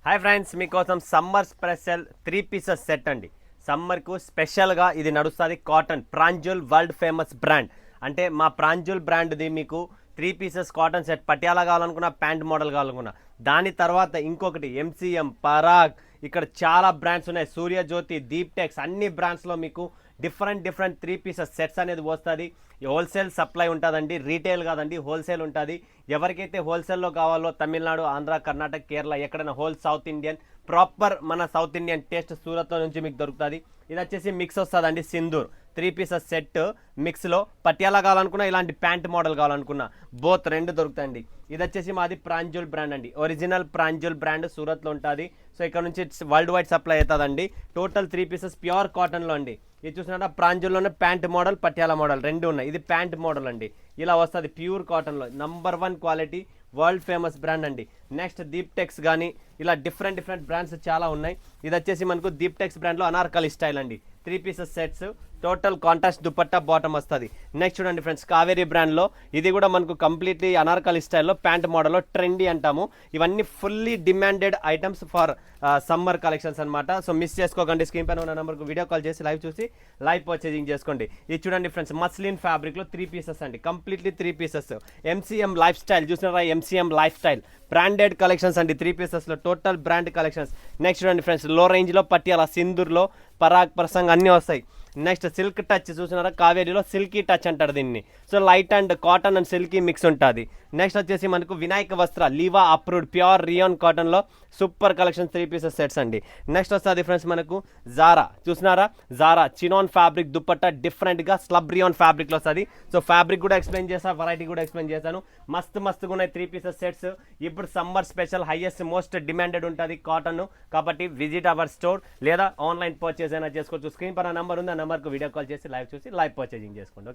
Hi friends, మీకోసం summer special 3 pieces set అండి. సమ్మర్కు స్పెషల్గా ఇది నడుస్తుంది. Cotton ప్రాంజుల్ world famous brand. అంటే మా ప్రాంజుల్ బ్రాండ్ది మీకు 3 పీసెస్ కాటన్ సెట్. పటియాలా కావాలనుకున్నా, ప్యాంట్ మోడల్ కావాలనుకున్నా. దాని తర్వాత ఇంకొకటి ఎంసీఎం, పరాగ్, ఇక్కడ చాలా బ్రాండ్స్ ఉన్నాయి. సూర్యజ్యోతి, దీప్టెక్స్, అన్ని బ్రాండ్స్లో మీకు డిఫరెంట్ 3 పీసెస్ సెట్స్ అనేది వస్తుంది. హోల్సేల్ సప్లై ఉంటుందండి, రీటైల్ కాదండి, హోల్సేల్ ఉంటుంది. ఎవరికైతే హోల్సేల్లో కావాలో తమిళనాడు, ఆంధ్ర, కర్ణాటక, కేరళ, ఎక్కడైనా హోల్ సౌత్ ఇండియన్ ప్రాపర్ మన సౌత్ ఇండియన్ టేస్ట్ సూరత్లో నుంచి మీకు దొరుకుతుంది. ఇది వచ్చేసి మిక్స్ వస్తుందండి, సింధూర్ 3 పీసెస్ సెట్ మిక్స్లో. పటియాలా కావాలనుకున్నా, ఇలాంటి ప్యాంట్ మోడల్ కావాలనుకున్నా బోత్ రెండు దొరుకుతాయండి. ఇది వచ్చేసి మాది ప్రాంజుల్ బ్రాండ్ అండి, ఒరిజినల్ ప్రాంజుల్ బ్రాండ్ సూరత్లో ఉంటుంది. సో ఇక్కడ నుంచి వరల్డ్ వైడ్ సప్లై అవుతుందండి. టోటల్ 3 పీసెస్ ప్యూర్ కాటన్లో అండి. ఇది చూసినా ప్రాంజుల్లోనే ప్యాంట్ మోడల్, పటియాలా మోడల్ రెండు ఉన్నాయి. ఇది ప్యాంట్ మోడల్ అండి, ఇలా వస్తుంది ప్యూర్ కాటన్లో. #1 క్వాలిటీ, వరల్డ్ ఫేమస్ బ్రాండ్ అండి. నెక్స్ట్ దీప్టెక్స్ కానీ ఇలా డిఫరెంట్ బ్రాండ్స్ చాలా ఉన్నాయి. ఇది వచ్చేసి మనకు దీప్టెక్స్ బ్రాండ్లో అనార్కలి స్టైల్ అండి. 3 pieces sets, total contrast dupatta bottom వస్తుంది. నెక్స్ట్ చూడండి ఫ్రెండ్స్, కావేరీ బ్రాండ్లో ఇది కూడా మనకు కంప్లీట్లీ అనార్కలి స్టైల్లో ప్యాంట్ మోడల్లో ట్రెండీ అంటాము. ఇవన్నీ fully demanded items for summer collections అనమాట. సో మిస్ చేసుకోకండి. స్క్రీన్ పైన ఉన్న నెంబర్కు వీడియో కాల్ చేసి లైవ్ చూసి లైవ్ పర్చేజింగ్ చేసుకోండి. ఇది చూడండి ఫ్రెండ్స్, మస్లిన్ ఫ్యాబ్రిక్లో 3 పీసెస్ అండి, completely 3 pieces. MCM lifestyle చూసినారా, MCM lifestyle branded collections అండి. 3 పీసెస్లో టోటల్ బ్రాండ్ కలెక్షన్స్. నెక్స్ట్ చూడండి ఫ్రెండ్స్, లో రేంజ్లో పటియాలా, సింధూర్లో పరాగ్, ప్రసంగ్ అన్నీ వస్తాయి. నెక్స్ట్ సిల్క్ టచ్ చూసినారా, కావేరీలో సిల్కీ టచ్ అంటారు దీన్ని. So light and cotton and silky mix ఉంటుంది. నెక్స్ట్ వచ్చేసి మనకు వినాయక వస్త్ర, లీవా అప్రూవ్డ్ ప్యూర్ రియాన్ కాటన్లో సూపర్ కలెక్షన్ 3 పీసెస్ సెట్స్ అండి. నెక్స్ట్ వస్తుంది ఫ్రెండ్స్ మనకు జారా, చూసినారా జారా చినాన్ ఫ్యాబ్రిక్ దుపట్టా, డిఫరెంట్గా స్లబ్ రియాన్ ఫ్యాబ్రిక్లో వస్తుంది. సో ఫ్యాబ్రిక్ కూడా ఎక్స్ప్లెయిన్ చేస్తాను, వెరైటీ కూడా ఎక్స్ప్లెయిన్ చేశాను. మస్తుగా ఉన్నాయి 3 పీసెస్ సెట్స్. ఇప్పుడు summer special highest most demanded ఉంటుంది కాటన్. కాబట్టి విజిట్ అవర్ స్టోర్ లేదా ఆన్లైన్ పర్చేస్ అయినా చేసుకోవచ్చు. స్క్రీన్ పైన నెంబర్ ఉంది, ఆ నెంబర్కు వీడియో కాల్ చేసి లైవ్ చూసి లైవ్ పర్చేజింగ్ చేసుకోండి.